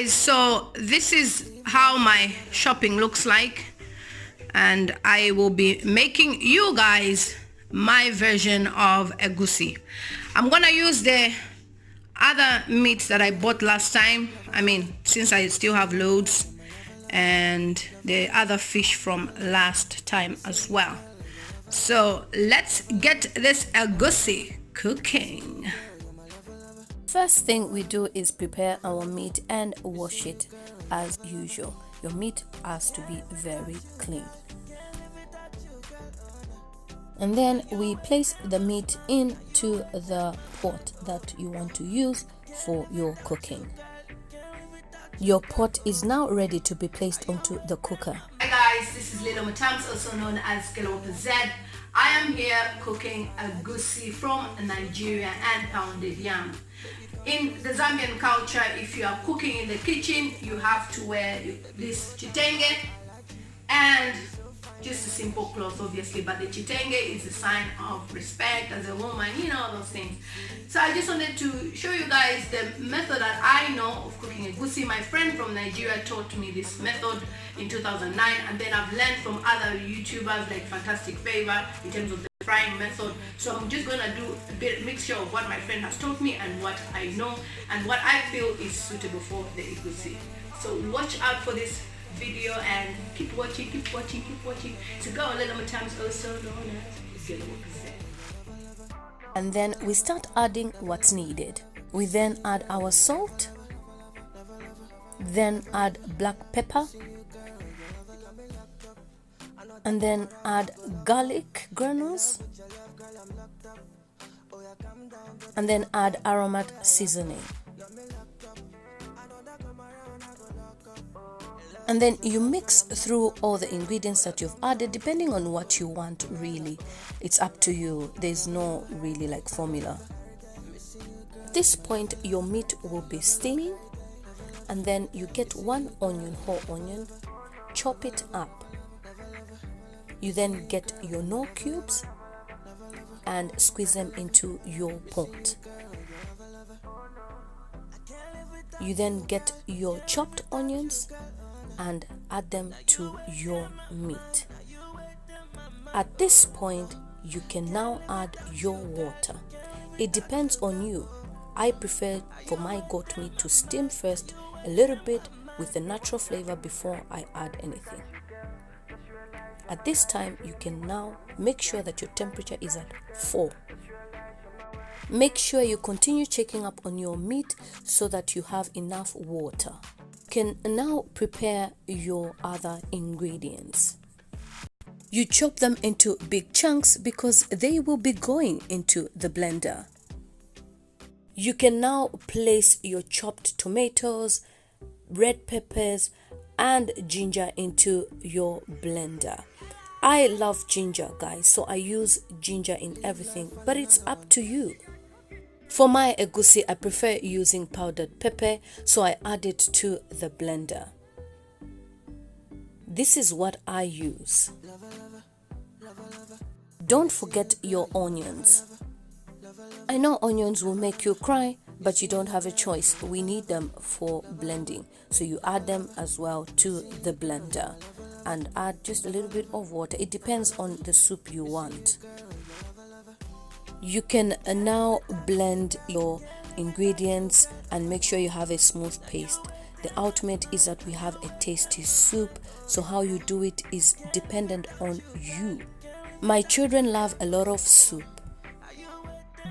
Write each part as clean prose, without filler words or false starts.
guys, so this is how my shopping looks like, and I will be making you guys my version of egusi. I'm gonna use the other meats that I bought last time, since I still have loads, and the other fish from last time as well. So let's get this egusi cooking. First thing we do is prepare our meat and wash it as usual. Your meat has to be very clean. And then we place the meat into the pot that you want to use for your cooking. Your pot is now ready to be placed onto the cooker. Hi guys, this is Lilo Matams, also known as Kelopa Z. I am here cooking egusi from Nigeria and pounded yam. In the Zambian culture, if you are cooking in the kitchen, you have to wear this chitenge and just a simple cloth, obviously, but the chitenge is a sign of respect as a woman, those things. So I just wanted to show you guys the method that I know of cooking egusi. My friend from Nigeria taught me this method in 2009, and then I've learned from other YouTubers like Fantastic Favor in terms of the frying method. So I'm just gonna do a bit mixture of what my friend has taught me and what I know and what I feel is suitable for the egusi. So watch out for this video and keep watching. So go a little more times, also known as Kelopa Z. And then we start adding what's needed. We then add our salt, then add black pepper, and then add garlic granules, and then add aromat seasoning. And then you mix through all the ingredients that you've added depending on what you want, really. It's up to you. There's no really formula. At this point, your meat will be steaming, and then you get one onion, whole onion, chop it up. You then get your knorr cubes and squeeze them into your pot. You then get your chopped onions and add them to your meat. At this point, you can now add your water. It depends on you. I prefer for my goat meat to steam first a little bit with the natural flavor before I add anything. At this time, you can now make sure that your temperature is at 4. Make sure you continue checking up on your meat so that you have enough water. You can now prepare your other ingredients. You chop them into big chunks because they will be going into the blender. You can now place your chopped tomatoes, red peppers, and ginger into your blender. I love ginger, guys, so I use ginger in everything, but it's up to you. For my egusi, I prefer using powdered pepper, so I add it to the blender. This is what I use. Don't forget your onions. I know onions will make you cry, but you don't have a choice. We need them for blending, so you add them as well to the blender and add just a little bit of water. It depends on the soup you want. You can now blend your ingredients and make sure you have a smooth paste. The ultimate is that we have a tasty soup, so how you do it is dependent on you. My children love a lot of soup.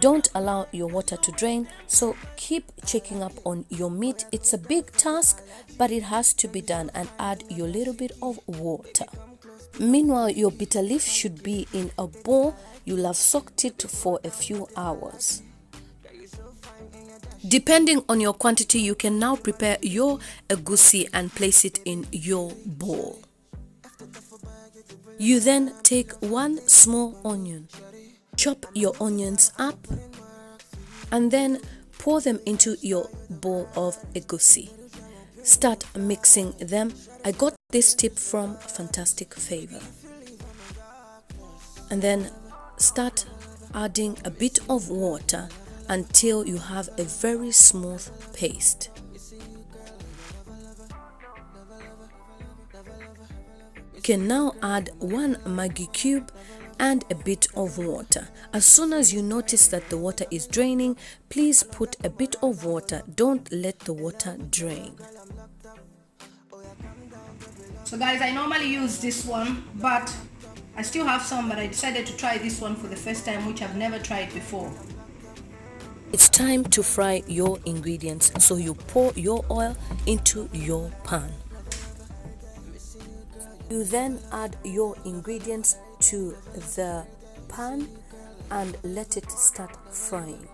Don't allow your water to drain, so keep checking up on your meat. It's a big task, but it has to be done, and add your little bit of water. Meanwhile, your bitter leaf should be in a bowl. You'll have soaked it for a few hours. Depending on your quantity, you can now prepare your egusi and place it in your bowl. You then take one small onion, chop your onions up, and then pour them into your bowl of egusi. Start mixing them. I got this tip from Fantastic Favor. And then start adding a bit of water until you have a very smooth paste. You can now add 1 Maggi cube and a bit of water. As soon as you notice that the water is draining, please put a bit of water. Don't let the water drain. So guys, I normally use this one, but I still have some, but I decided to try this one for the first time, which I've never tried before. It's time to fry your ingredients, so you pour your oil into your pan. You then add your ingredients to the pan and let it start frying.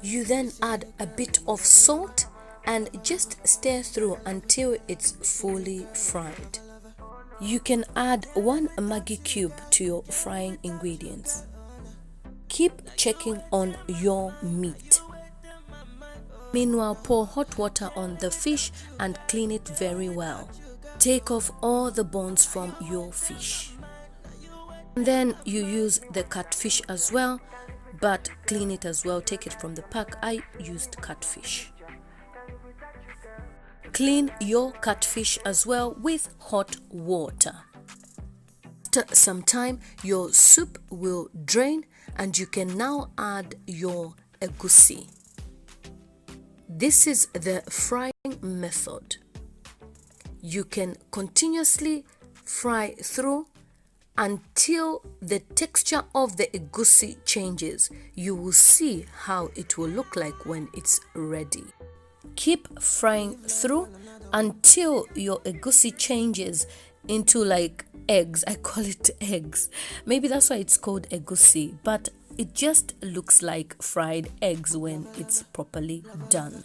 You then add a bit of salt and just stir through until it's fully fried. You can add 1 Maggi cube to your frying ingredients. Keep checking on your meat. Meanwhile, pour hot water on the fish and clean it very well. Take off all the bones from your fish. Then you use the catfish as well, but clean it as well. Take it from the pack. I used catfish. Clean your catfish as well with hot water. After some time, your soup will drain and you can now add your egusi. This is the frying method. You can continuously fry through until the texture of the egusi changes. You will see how it will look like when it's ready. Keep frying through until your egusi changes into like eggs. I call it eggs. Maybe that's why it's called egusi, but it just looks like fried eggs when it's properly done.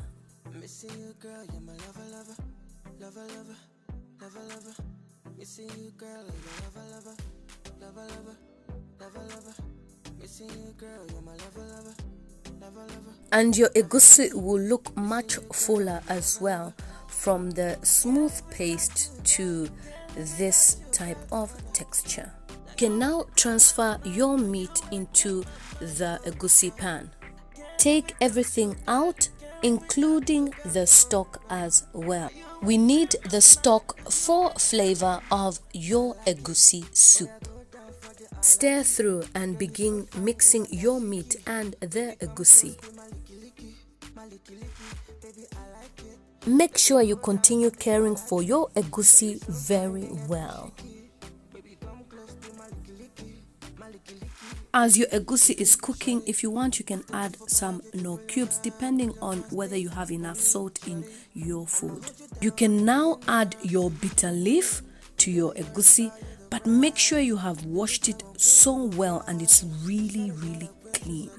And your egusi will look much fuller as well, from the smooth paste to this type of texture. You can now transfer your meat into the egusi pan. Take everything out, including the stock as well. We need the stock for flavor of your egusi soup. Stir through and begin mixing your meat and the egusi. Make sure you continue caring for your egusi very well. As your egusi is cooking, if you want, you can add some cubes depending on whether you have enough salt in your food. You can now add your bitter leaf to your egusi, but make sure you have washed it so well and it's really clean.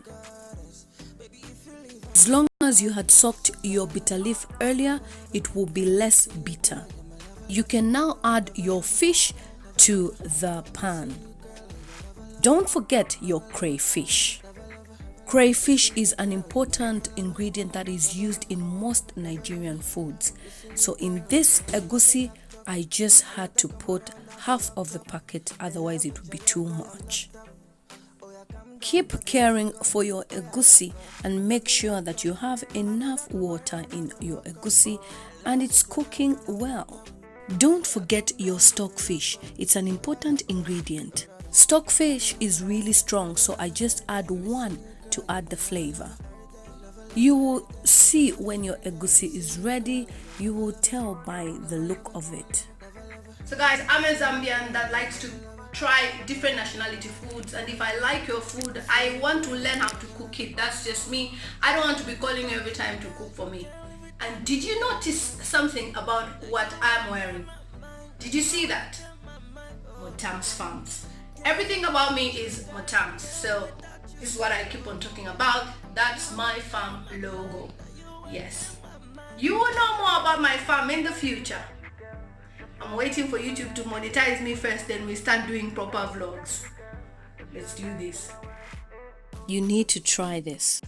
As long as you had soaked your bitter leaf earlier, it will be less bitter. You can now add your fish to the pan. Don't forget your crayfish. Crayfish is an important ingredient that is used in most Nigerian foods. So in this egusi, I just had to put half of the packet, otherwise it would be too much. Keep caring for your egusi and make sure that you have enough water in your egusi and it's cooking well. Don't forget your stockfish. It's an important ingredient. Stockfish is really strong, so I just add 1 to add the flavor. You will see when your egusi is ready. You will tell by the look of it. So guys, I'm a Zambian that likes to try different nationality foods, and if I like your food, I want to learn how to cook it. That's just me. I don't want to be calling you every time to cook for me. And did you notice something about what I'm wearing? Did you see that? Motam's farms. Everything about me is Motam's. So this is what I keep on talking about. That's my farm logo. Yes. You will know more about my farm in the future. I'm waiting for YouTube to monetize me first, then we start doing proper vlogs. Let's do this. You need to try this.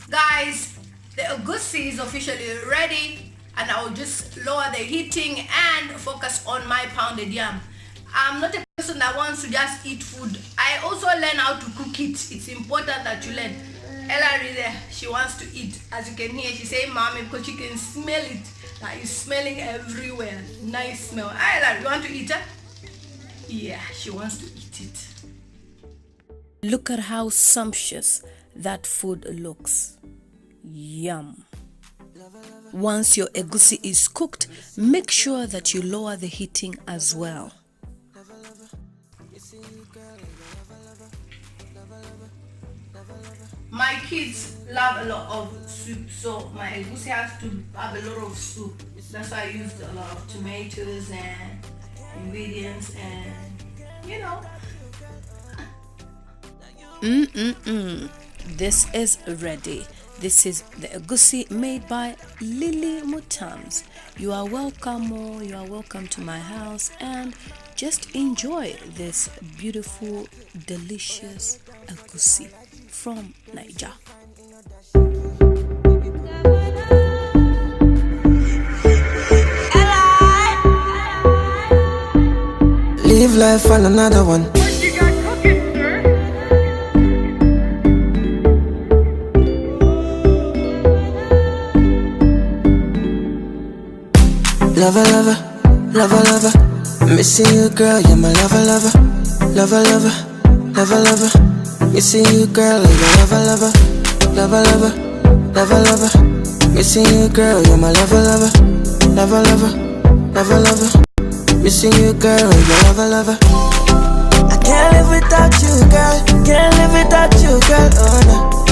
Guys, the egusi is officially ready, and I'll just lower the heating and focus on my pounded yam. I'm not a person that wants to just eat food. I also learn how to cook it. It's important that you learn. Ellery there, she wants to eat. As you can hear, she say mommy because you can smell it. Like it's smelling everywhere. Nice smell. Hey, Ellery, you want to eat it? Yeah, she wants to eat it. Look at how sumptuous that food looks. Yum. Once your egusi is cooked, make sure that you lower the heating as well. My kids love a lot of soup, so my egusi has to have a lot of soup. That's why I used a lot of tomatoes and ingredients and, you know. This is ready. This is the egusi made by Lily Mutams. You are welcome to my house, and just enjoy this beautiful, delicious egusi from Niger. Live life on another one. Lover, lover, lover, lover. Missing you, girl, you're my lover, lover. Lover, lover, lover, lover. Missing you, girl, you're my lover, lover. Lover, lover, lover, lover. Missing you, girl, you're my lover, lover. Lover, lover, lover, lover. Missing you, girl, you're my lover, lover. I can't live without you, girl. Can't live without you, girl, oh no.